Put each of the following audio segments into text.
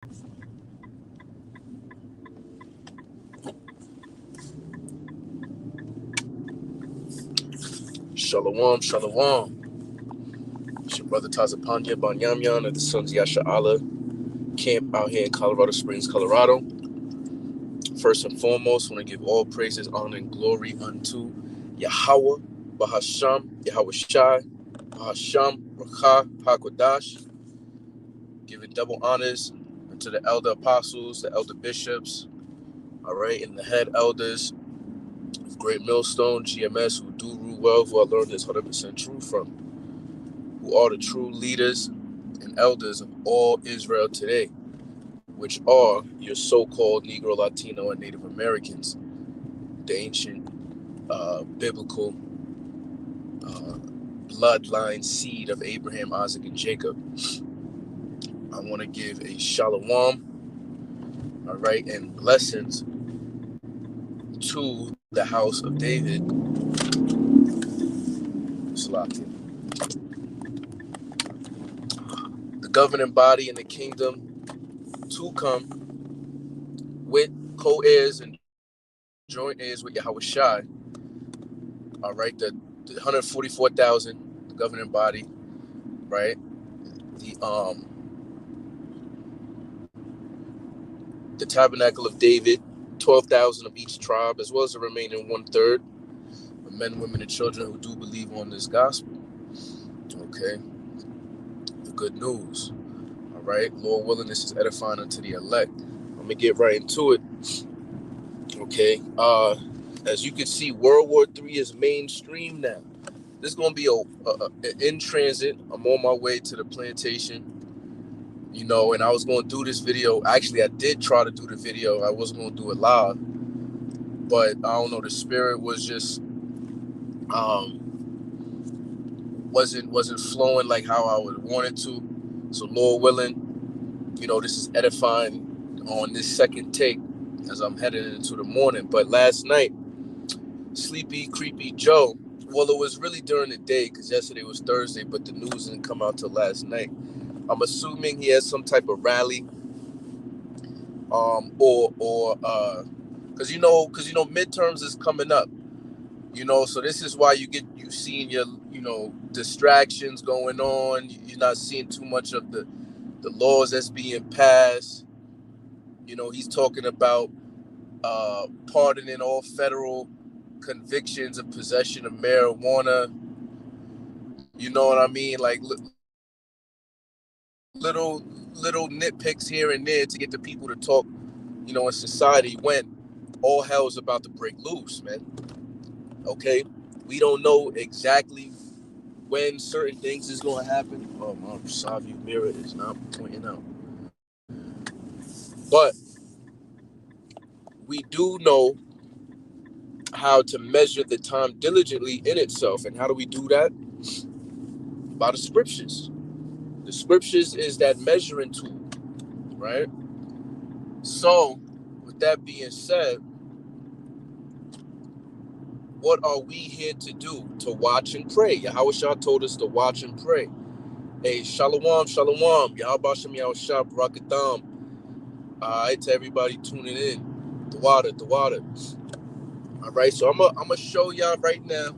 Shalom, shalom. It's your brother Tazapanya Banyamyan of the Sons of Yasha Allah camp out here in Colorado Springs, Colorado. First and foremost, I want to give all praises, honor, and glory unto Yahweh, Bahasham, Yahweh Shai, Bahasham, Rakha, HaKodash. Giving double honors to the elder apostles, the elder bishops, all right, and the head elders of Great Millstone, GMS, who do rule well, who I learned is 100% true from, who are the true leaders and elders of all Israel today, which are your so-called Negro, Latino, and Native Americans, the ancient biblical bloodline seed of Abraham, Isaac, and Jacob. I want to give a shalom, all right, and blessings to the house of David, the governing body in the kingdom, to come with co-heirs and joint heirs with Yahweh Shai. All right, the 144,000, the governing body, right? The tabernacle of David, 12,000 of each tribe, as well as the remaining 1/3 of men, women, and children who do believe on this gospel. Okay, the good news. All right, Lord willing, this is edifying unto the elect. I'm gonna get right into it. Okay, as you can see, World War III is mainstream now. This is gonna be in transit. I'm on my way to the plantation, you know, and I was gonna do this video. Actually, I did try to do the video. I wasn't gonna do it live, but I don't know. The spirit was just wasn't flowing like how I would want it to. So Lord willing, you know, this is edifying on this second take as I'm headed into the morning. But last night, Sleepy Creepy Joe, well, it was really during the day because yesterday was Thursday, but the news didn't come out till last night. I'm assuming he has some type of rally, because you know midterms is coming up, you know, so this is why you seeing your, you know, distractions going on. You're not seeing too much of the laws that's being passed. You know, he's talking about pardoning all federal convictions of possession of marijuana. You know what I mean? Like little nitpicks here and there to get the people to talk, you know, in society when all hell is about to break loose, man. Okay, we don't know exactly when certain things is going to happen. Oh, my side view mirror is not pointing out. But we do know how to measure the time diligently in itself. And how do we do that? By the scriptures. The scriptures is that measuring tool, right? So, with that being said, what are we here to do? To watch and pray. Yahweh Shah told us to watch and pray. Hey, shalom, shalom. Yahweh Shem Yahweh Shah, Barakatam. All right, to everybody tuning in. The water. All right, so I'm gonna show y'all right now.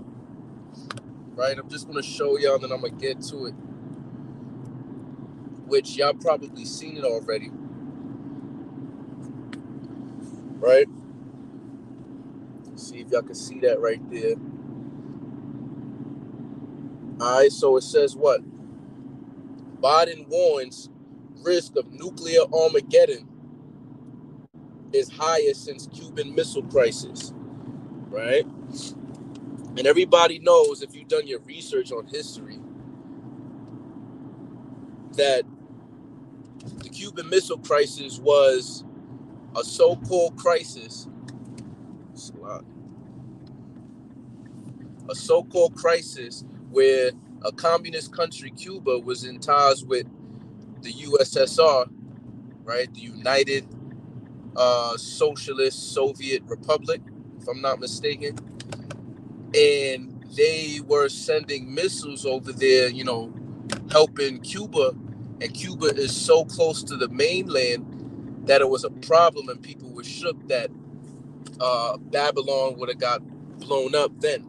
Right, I'm just gonna show y'all, and then I'm gonna get to it, which y'all probably seen it already. Right? See if y'all can see that right there. All right, so it says what? Biden warns risk of nuclear Armageddon is highest since Cuban Missile Crisis. Right? And everybody knows, if you've done your research on history, that the Cuban Missile Crisis was a so-called crisis. A so-called crisis where a communist country, Cuba, was in ties with the USSR, right? The United Socialist Soviet Republic, if I'm not mistaken. And they were sending missiles over there, you know, helping Cuba. And Cuba is so close to the mainland that it was a problem, and people were shook that Babylon would have got blown up then,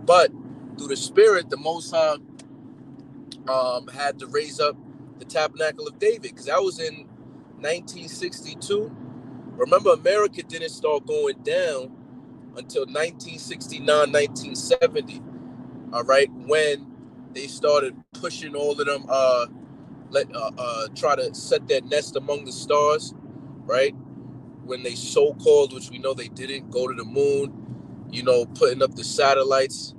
but through the Spirit, the Most High had to raise up the Tabernacle of David, because that was in 1962. Remember, America didn't start going down until 1969, 1970, all right, when they started pushing all of them, try to set their nest among the stars, right? When they so-called, which we know they didn't, go to the moon, putting up the satellites,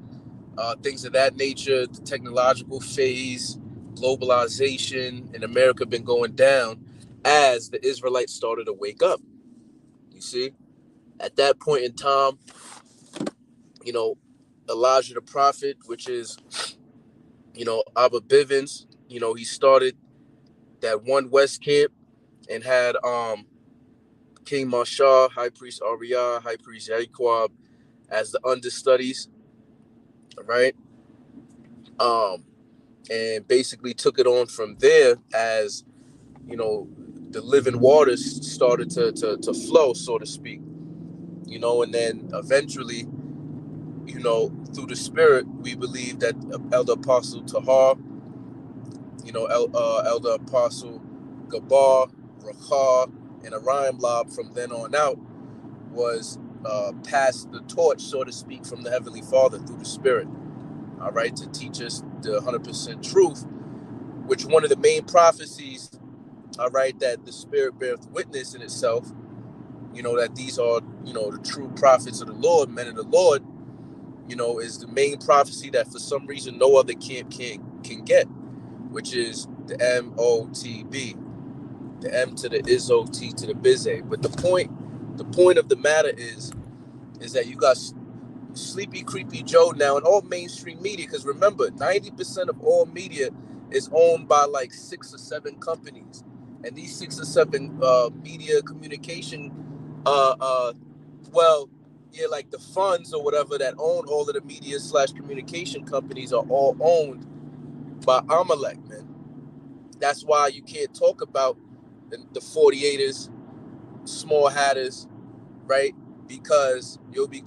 things of that nature, the technological phase, globalization in America been going down as the Israelites started to wake up. You see, at that point in time, Elijah the prophet, which is, Abba Bivens, he started that one West camp and had King Mashar, High Priest Ariah, High Priest Yaquab as the understudies, right? And basically took it on from there as, the living waters started to flow, so to speak, and then eventually, through the Spirit, we believe that Elder Apostle Tahar, Elder Apostle Gabar, Rachar, and Orion Lob from then on out was passed the torch, so to speak, from the Heavenly Father through the Spirit, all right, to teach us the 100% truth, which one of the main prophecies, all right, that the Spirit bears witness in itself, that these are, the true prophets of the Lord, men of the Lord, is the main prophecy that for some reason no other camp can get, which is the MOTB, the M to the Izzo, T to the Bize. But the point of the matter is that you got Sleepy Creepy Joe now in all mainstream media, because remember, 90% of all media is owned by like 6 or 7 companies, and these 6 or 7 media communication, like the funds or whatever that own all of the media / communication companies are all owned by Amalek, man. That's why you can't talk about the 48ers, small hatters, right? Because you'll be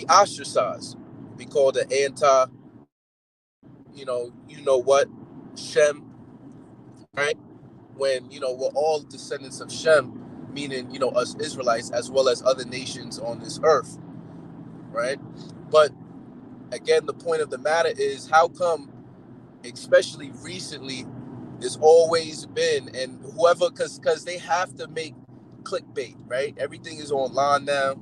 ostracized. You'll be called an anti, what, Shem, right? When, we're all descendants of Shem, meaning, us Israelites, as well as other nations on this earth, right? But again, the point of the matter is, how come, especially recently, there's always been, and whoever, because they have to make clickbait, right? Everything is online now,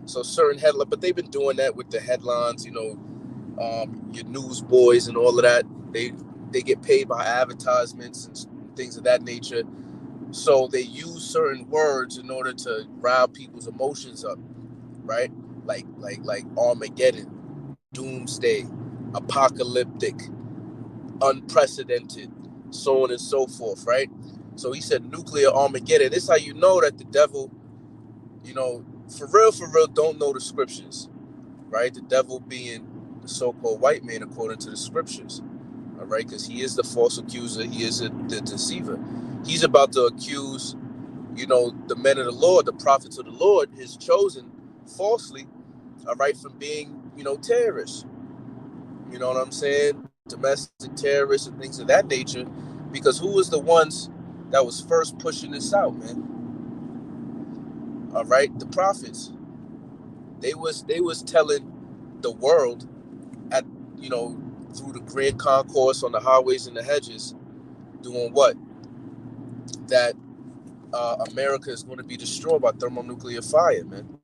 so certain headline, but they've been doing that with the headlines, your newsboys and all of that. They get paid by advertisements and things of that nature, so they use certain words in order to rile people's emotions up, right? Like Armageddon, doomsday, apocalyptic, unprecedented, so on and so forth, right? So he said nuclear Armageddon. This is how you know that the devil, for real, don't know the scriptures, right? The devil being the so-called white man according to the scriptures, all right? Because he is the false accuser. He is the deceiver. He's about to accuse, the men of the Lord, the prophets of the Lord, his chosen, falsely, all right, from being, terrorists. You know what I'm saying? Domestic terrorists and things of that nature. Because who was the ones that was first pushing this out, man? All right, the prophets. They was telling the world at, through the grand concourse on the highways and the hedges, doing what? That America is going to be destroyed by thermonuclear fire, man.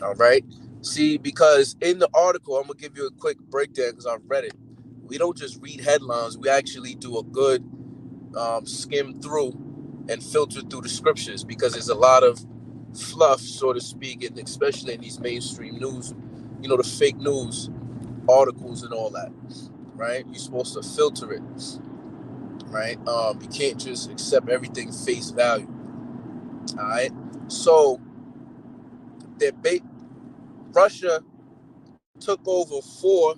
All right. See, because in the article, I'm gonna give you a quick breakdown because I've read it. We don't just read headlines; we actually do a good skim through and filter through the scriptures, because there's a lot of fluff, so to speak, and especially in these mainstream news, the fake news articles and all that. Right? You're supposed to filter it. Right? You can't just accept everything face value. All right. So Russia took over 4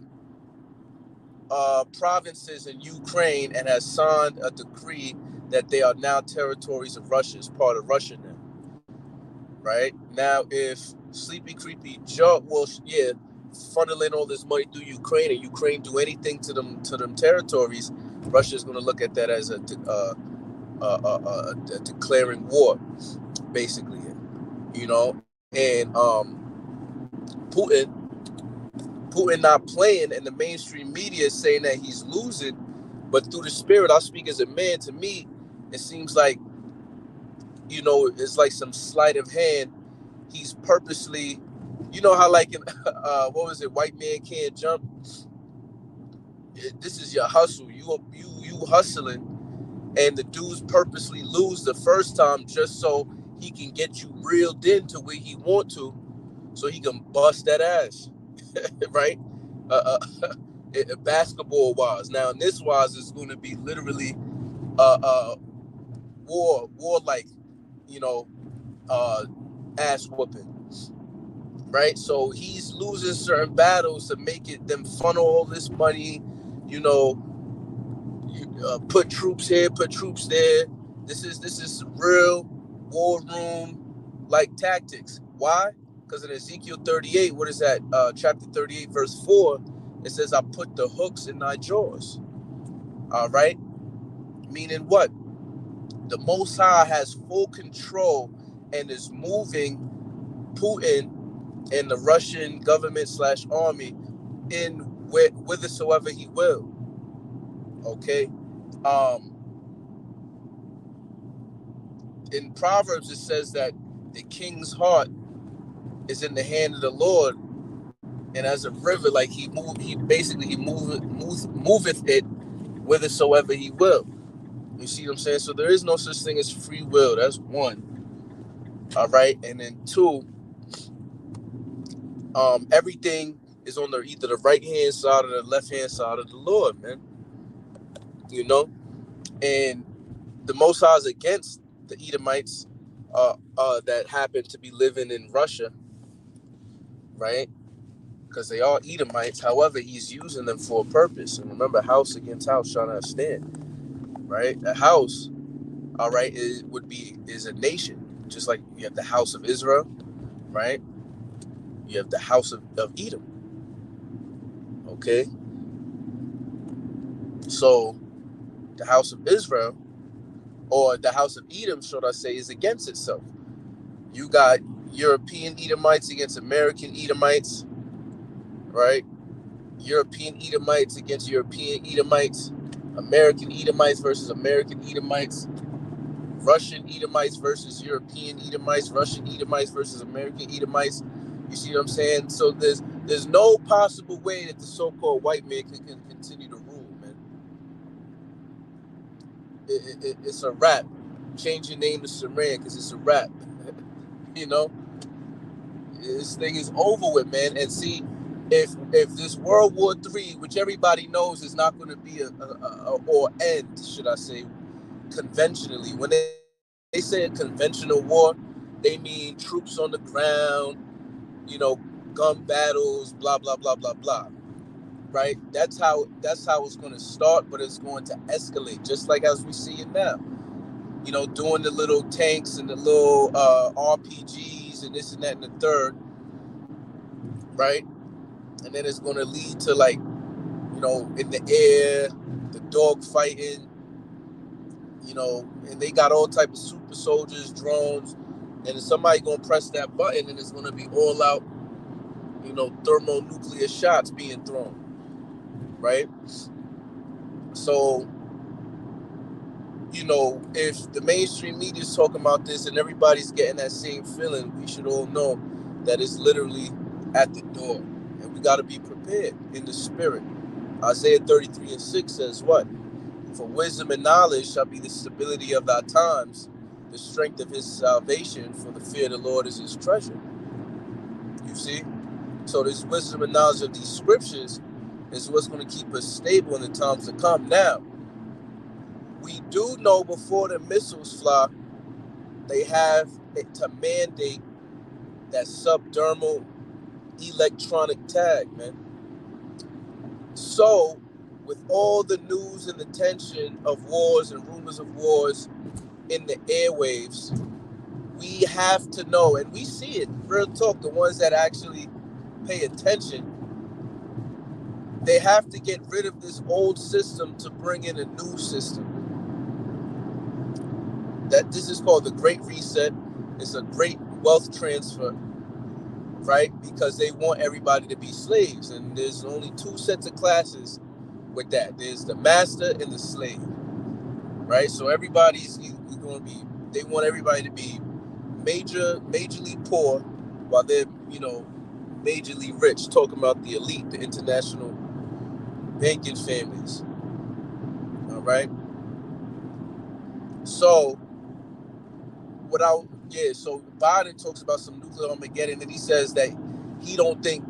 provinces in Ukraine and has signed a decree that they are now territories of Russia, is part of Russia now. Right? Now, if Sleepy Creepy Joe, well, yeah, funneling all this money through Ukraine, and Ukraine do anything to them territories, Russia is going to look at that as a declaring war, basically, you know. And Putin not playing, and the mainstream media is saying that he's losing, but through the spirit, I'll speak as a man. To me, it seems like, you know, it's like some sleight of hand. He's purposely, you know how like in what was it, White Man Can't Jump. This is your hustle. You hustling, and the dudes purposely lose the first time just so he can get you reeled into where he want to, so he can bust that ass, right? Uh, Basketball wise. Now in this wise, it's going to be literally war like, you know, ass whooping. Right, so he's losing certain battles to make it them funnel all this money, you know, put troops here, put troops there. This is real war room like tactics. Why? Because in Ezekiel 38, what is that? Chapter 38, verse 4, it says, "I put the hooks in thy jaws." All right, meaning what? The Most High has full control and is moving Putin and the Russian government / army in whithersoever he will. Okay. In Proverbs it says that the king's heart is in the hand of the Lord, and as a river, like he moveth it whithersoever he will. You see what I'm saying? So there is no such thing as free will. That's one. All right, and then two, everything is on either the right hand side or the left hand side of the Lord, man. You know, and the Most High is against the Edomites that happen to be living in Russia, right? Because they are Edomites. However, he's using them for a purpose. And remember, house against house shall not stand, right? A house, all right, is a nation. Just like you have the house of Israel, right? You have the house of Edom, okay? So the house of Israel, or the house of Edom, should I say, is against itself. You got European Edomites against American Edomites, right? European Edomites against European Edomites, American Edomites versus American Edomites, Russian Edomites versus European Edomites, Russian Edomites versus American Edomites. You see what I'm saying? So there's no possible way that the so-called white man can continue to rule, man. It's a wrap. Change your name to Saran because it's a wrap. You know, this thing is over with, man. And see, if this World War III, which everybody knows is not going to be or end, should I say, conventionally. When they say a conventional war, they mean troops on the ground, you know, gun battles, blah blah blah blah blah. Right? That's how it's going to start, but it's going to escalate, just like as we see it now. You know, doing the little tanks and the little RPGs and this and that and the third, right? And then it's going to lead to, like, you know, in the air, the dog fighting, you know, and they got all type of super soldiers, drones, and somebody going to press that button and it's going to be all out, you know, thermonuclear shots being thrown, right? So, you know, if the mainstream media is talking about this and everybody's getting that same feeling, we should all know that it's literally at the door. And we got to be prepared in the spirit. Isaiah 33:6 says what? For wisdom and knowledge shall be the stability of thy times, the strength of his salvation, for the fear of the Lord is his treasure. You see? So this wisdom and knowledge of these scriptures is what's going to keep us stable in the times to come. Now, we do know before the missiles fly, they have to mandate that subdermal electronic tag, man. So with all the news and the tension of wars and rumors of wars in the airwaves, we have to know, and we see it, real talk, the ones that actually pay attention, they have to get rid of this old system to bring in a new system. That this is called the Great Reset. It's a great wealth transfer, right? Because they want everybody to be slaves. And there's only two sets of classes with that. There's the master and the slave, right? So everybody's going to be, they want everybody to be majorly poor while they're, majorly rich, talking about the elite, the international banking families. All right. So so Biden talks about some nuclear Armageddon, and he says that he don't think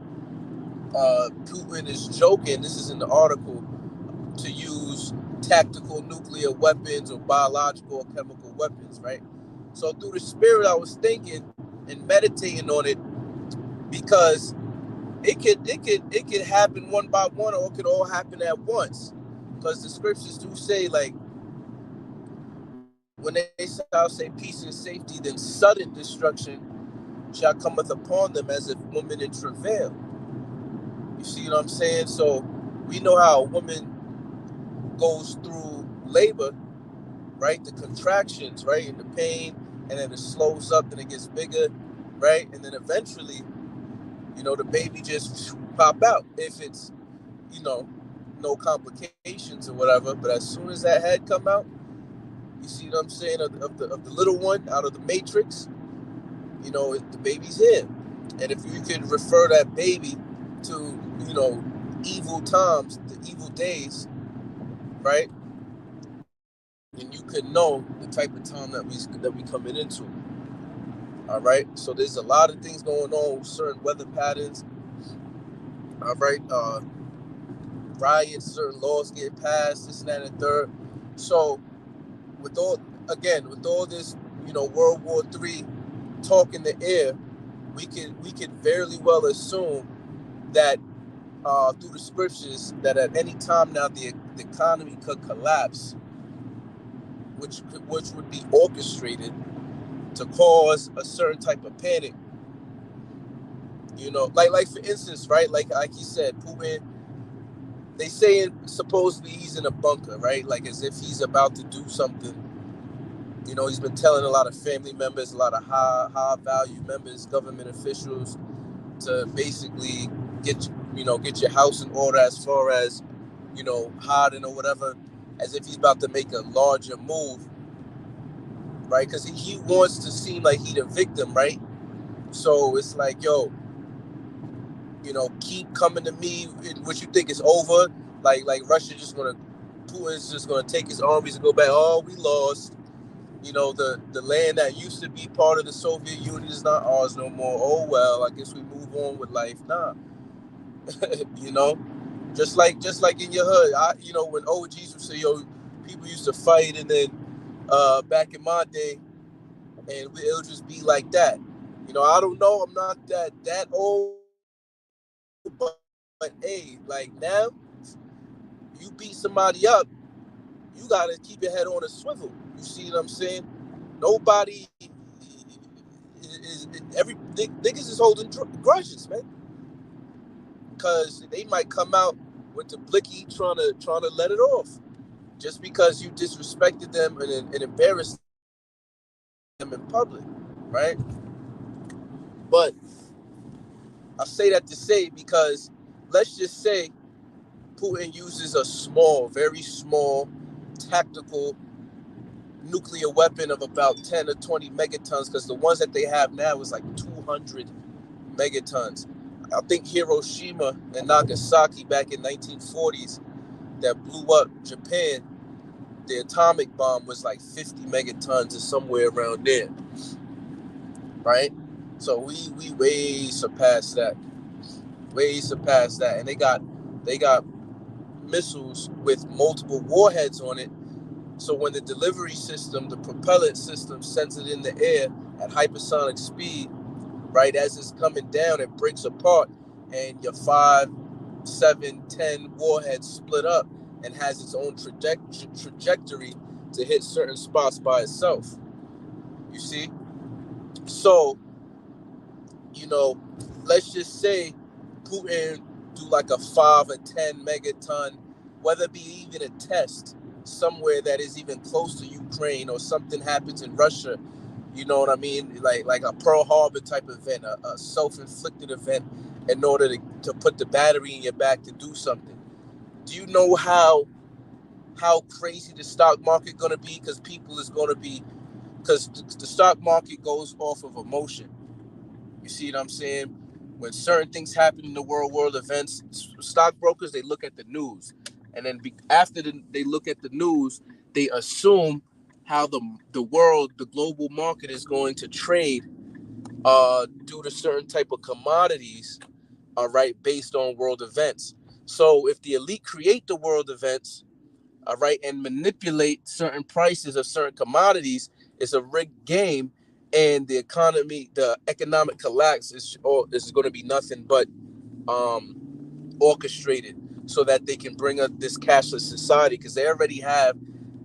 Putin is joking. This is in the article, to use tactical nuclear weapons or biological or chemical weapons, right? So through the spirit, I was thinking and meditating on it, because it could happen one by one, or it could all happen at once. Because the scriptures do say, like, when they shall say peace and safety, then sudden destruction shall cometh upon them as if woman in travail. You see what I'm saying? So we know how a woman goes through labor, right? The contractions, right? And the pain, and then it slows up, and it gets bigger, right? And then eventually, the baby just pop out if it's, no complications or whatever. But as soon as that head come out, you see what I'm saying, of the little one out of the matrix, the baby's here. And if you could refer that baby to, evil times, the evil days, right? And you could know the type of time that we coming into. All right. So there's a lot of things going on, certain weather patterns. All right. Riots, certain laws get passed, this and that and third. So with all this, World War III talk in the air, we could very well assume that through the scriptures, that at any time now the economy could collapse, which would be orchestrated to cause a certain type of panic. Like for instance, right? Like you said, Putin. They saying supposedly he's in a bunker, right? Like as if he's about to do something. He's been telling a lot of family members, a lot of high value members, government officials, to basically get your house in order, as far as hiding or whatever, as if he's about to make a larger move, right? Because he wants to seem like he's the victim, right? So it's like, yo, keep coming to me. What you think is over? Like Russia Putin's just gonna take his armies and go back. Oh, we lost. The land that used to be part of the Soviet Union is not ours no more. Oh well, I guess we move on with life. Nah, just like in your hood. When OGs would say, yo, people used to fight, and then back in my day, and it'll just be like that. I don't know. I'm not that old. But hey, like now, you beat somebody up, you gotta keep your head on a swivel. You see what I'm saying? Nobody is niggas is holding grudges, man, because they might come out with the blicky trying to let it off, just because you disrespected them and embarrassed them in public, right? But I say that to say, because let's just say Putin uses a very small, tactical nuclear weapon of about 10 or 20 megatons, because the ones that they have now is like 200 megatons. I think Hiroshima and Nagasaki back in 1940s, that blew up Japan, the atomic bomb was like 50 megatons or somewhere around there, right? So we way surpassed that, and they got missiles with multiple warheads on it. So when the delivery system, the propellant system, sends it in the air at hypersonic speed, right, as it's coming down, it breaks apart, and your 5, 7, 10 warheads split up, and has its own trajectory to hit certain spots by itself. You see? So, you know, let's just say Putin do like a 5 or 10 megaton, whether it be even a test somewhere that is even close to Ukraine, or something happens in Russia, you know what I mean? Like a Pearl Harbor type event, a self-inflicted event, in order to put the battery in your back to do something. Do you know how crazy the stock market gonna be? Because people is gonna be, because the stock market goes off of emotion. You see what I'm saying? When certain things happen in the world events, stockbrokers, they look at the news, and then after they look at the news, they assume how the global market is going to trade due to certain type of commodities, all right, based on world events. So if the elite create the world events, all right, and manipulate certain prices of certain commodities, it's a rigged game, and the economic collapse is going to be nothing but orchestrated, so that they can bring up this cashless society, because they already have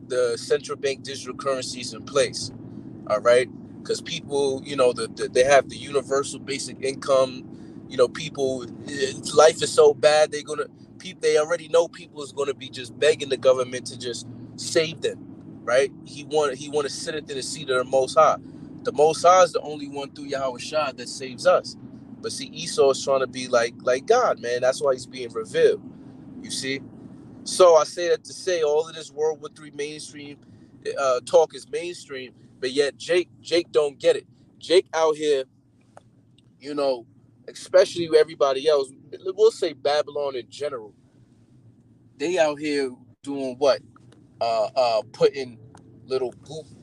the central bank digital currencies in place. All right, because people, they have the universal basic income. People, life is so bad, they already know people is going to be just begging the government to just save them, right? He want to sit at the seat of the Most High. The Most High is the only one through Yahweh Shah that saves us. But see, Esau is trying to be like God, man. That's why he's being revealed. You see. So I say that to say all of this World War III mainstream talk is mainstream, but yet Jake don't get it. Jake out here, you know, especially everybody else. We'll say Babylon in general. They out here doing what? Putting little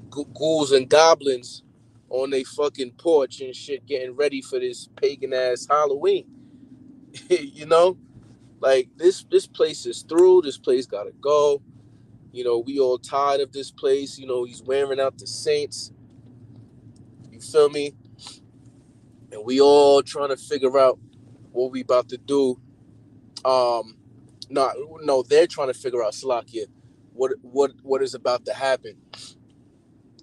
ghouls and goblins on their fucking porch and shit, getting ready for this pagan ass Halloween. you know, like this place is through. This place gotta go. We all tired of this place. He's wearing out the saints. You feel me? And we all trying to figure out what we about to do. Um, no, they're trying to figure out, Slakia, what is about to happen.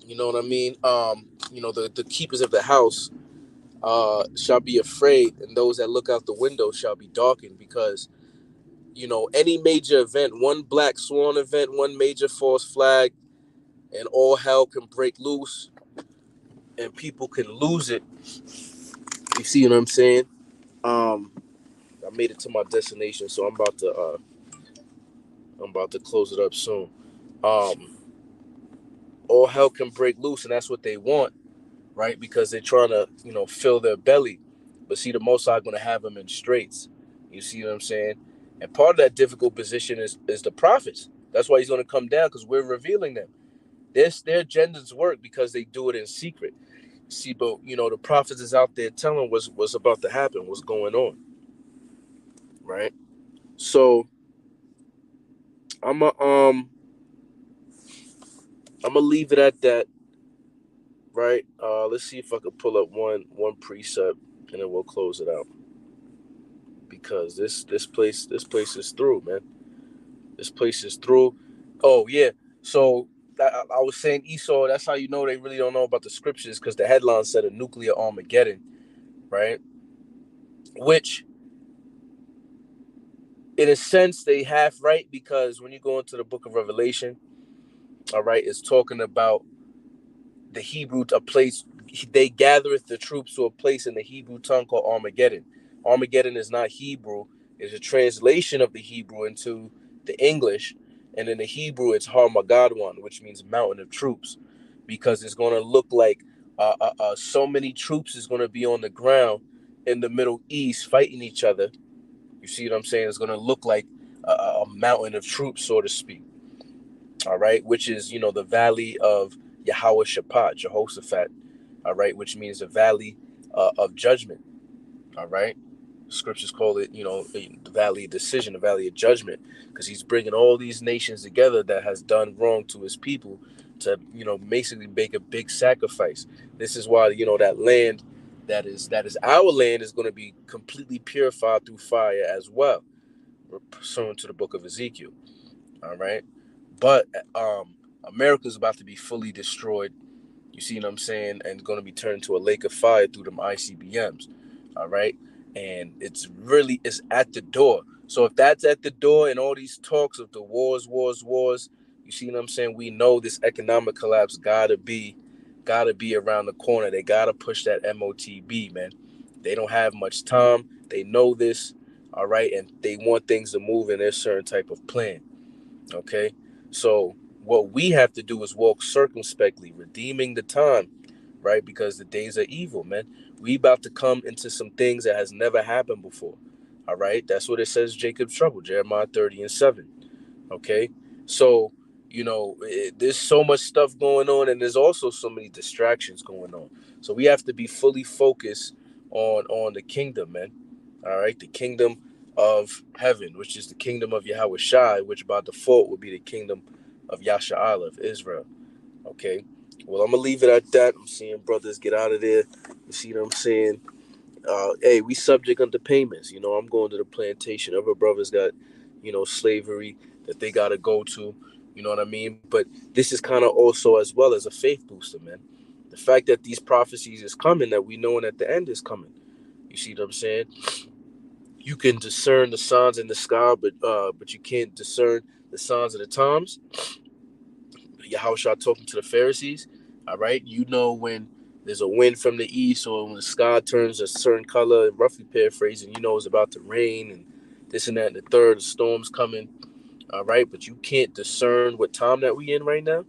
You know what I mean? The keepers of the house shall be afraid, and those that look out the window shall be darkened, because any major event, one black swan event, one major false flag, and all hell can break loose, and people can lose it. You see what I'm saying? Um, I made it to my destination, so I'm about to close it up soon. Um, all hell can break loose, and that's what they want, right? Because they're trying to, fill their belly. But see, the Most High going to have them in straits. You see what I'm saying? And part of that difficult position is the prophets. That's why he's going to come down, because we're revealing them. Their agendas work because they do it in secret. See, but the prophets is out there telling what's about to happen, what's going on, right? So I'm a I'm gonna leave it at that, right? Let's see if I can pull up one precept, and then we'll close it out, because this place is through, man. This place is through. Oh yeah. So I was saying Esau. That's how you know they really don't know about the scriptures, because the headline said a nuclear Armageddon, right? Which, in a sense, they half right, because when you go into the book of Revelation, all right, it's talking about the Hebrew, a place, they gathereth the troops to a place in the Hebrew tongue called Armageddon. Armageddon is not Hebrew; it's a translation of the Hebrew into the English, and in the Hebrew it's Harmageddon, which means mountain of troops, because it's going to look like so many troops is going to be on the ground in the Middle East fighting each other. You see what I'm saying? It's going to look like a mountain of troops, so to speak. All right, which is the valley of Yahweh Shaphat, Jehoshaphat. All right, which means the valley of judgment. All right, scriptures call it the valley of decision, the valley of judgment, because he's bringing all these nations together that has done wrong to his people to basically make a big sacrifice. This is why that land that is our land is going to be completely purified through fire as well, pursuant to the book of Ezekiel. All right. But America's about to be fully destroyed. You see what I'm saying? And going to be turned to a lake of fire through them ICBMs. All right. And it's at the door. So if that's at the door and all these talks of the wars, you see what I'm saying? We know this economic collapse gotta be around the corner. They gotta push that MOTB, man. They don't have much time. They know this, all right, and they want things to move in their certain type of plan. Okay. So what we have to do is walk circumspectly, redeeming the time, right? Because the days are evil, man. We about to come into some things that has never happened before. All right. That's what it says Jacob's trouble, Jeremiah 30:7. Okay. So, there's so much stuff going on, and there's also so many distractions going on. So we have to be fully focused on the kingdom, man. All right, the kingdom of heaven, which is the kingdom of Yahweh Shai, which by default would be the kingdom of Yasha'Allah, of Israel. Okay. Well, I'm gonna leave it at that. I'm seeing brothers get out of there. You see what I'm saying? Hey, we subject unto payments. I'm going to the plantation. Other brothers got, slavery that they got to go to. You know what I mean? But this is kind of also as well as a faith booster, man. The fact that these prophecies is coming, that we know at the end is coming. You see what I'm saying? You can discern the signs in the sky, but you can't discern the signs of the times. Yahushua talking to the Pharisees. All right, when there's a wind from the east, or when the sky turns a certain color, roughly paraphrasing, it's about to rain and this and that and the third. The storm's coming. All right, but you can't discern what time that we in right now.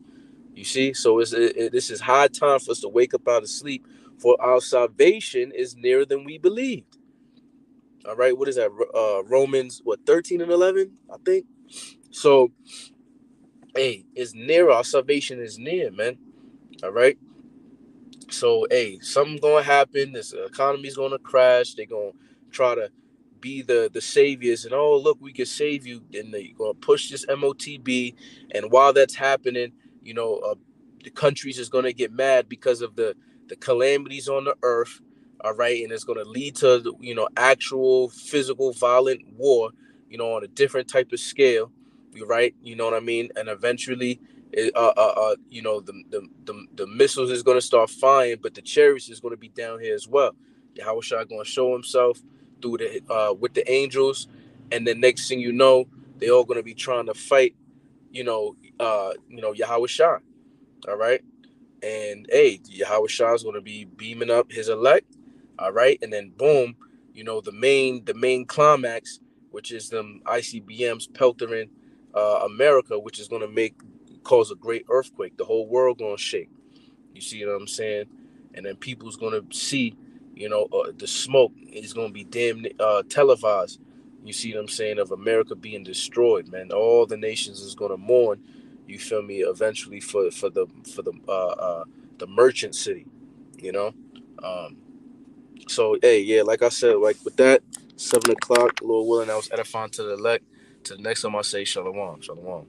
You see, so this is high time for us to wake up out of sleep, for our salvation is nearer than we believed. All right, what is that? Romans 13:11, I think. So, hey, it's near. Our salvation is near, man. All right. So, hey, something's gonna happen. This economy's gonna crash. They're gonna try to be the saviors, and oh look, we can save you. And they're gonna push this MOTB. And while that's happening, the countries is gonna get mad because of the calamities on the earth. All right, and it's gonna lead to actual physical violent war. On a different type of scale. You right. You know what I mean? And eventually the missiles is going to start firing, but the chariots is going to be down here as well. Yahweh Shai going to show himself through with the angels, and then next thing you know, they all going to be trying to fight. Yahweh Shai. All right, and hey, Yahweh Shai is going to be beaming up his elect. All right, and then boom, the main climax, which is them ICBMs peltering America, which is going to cause a great earthquake. The whole world going to shake. You see what I'm saying? And then people's going to see, the smoke is going to be damn televised. You see what I'm saying? Of America being destroyed, man. All the nations is going to mourn. You feel me? Eventually for the merchant city, you know. Um, so hey, yeah, like I said, like with that, 7 o'clock, Lord willing, I was edifying to the elect. To the next time I say shalom, shalom.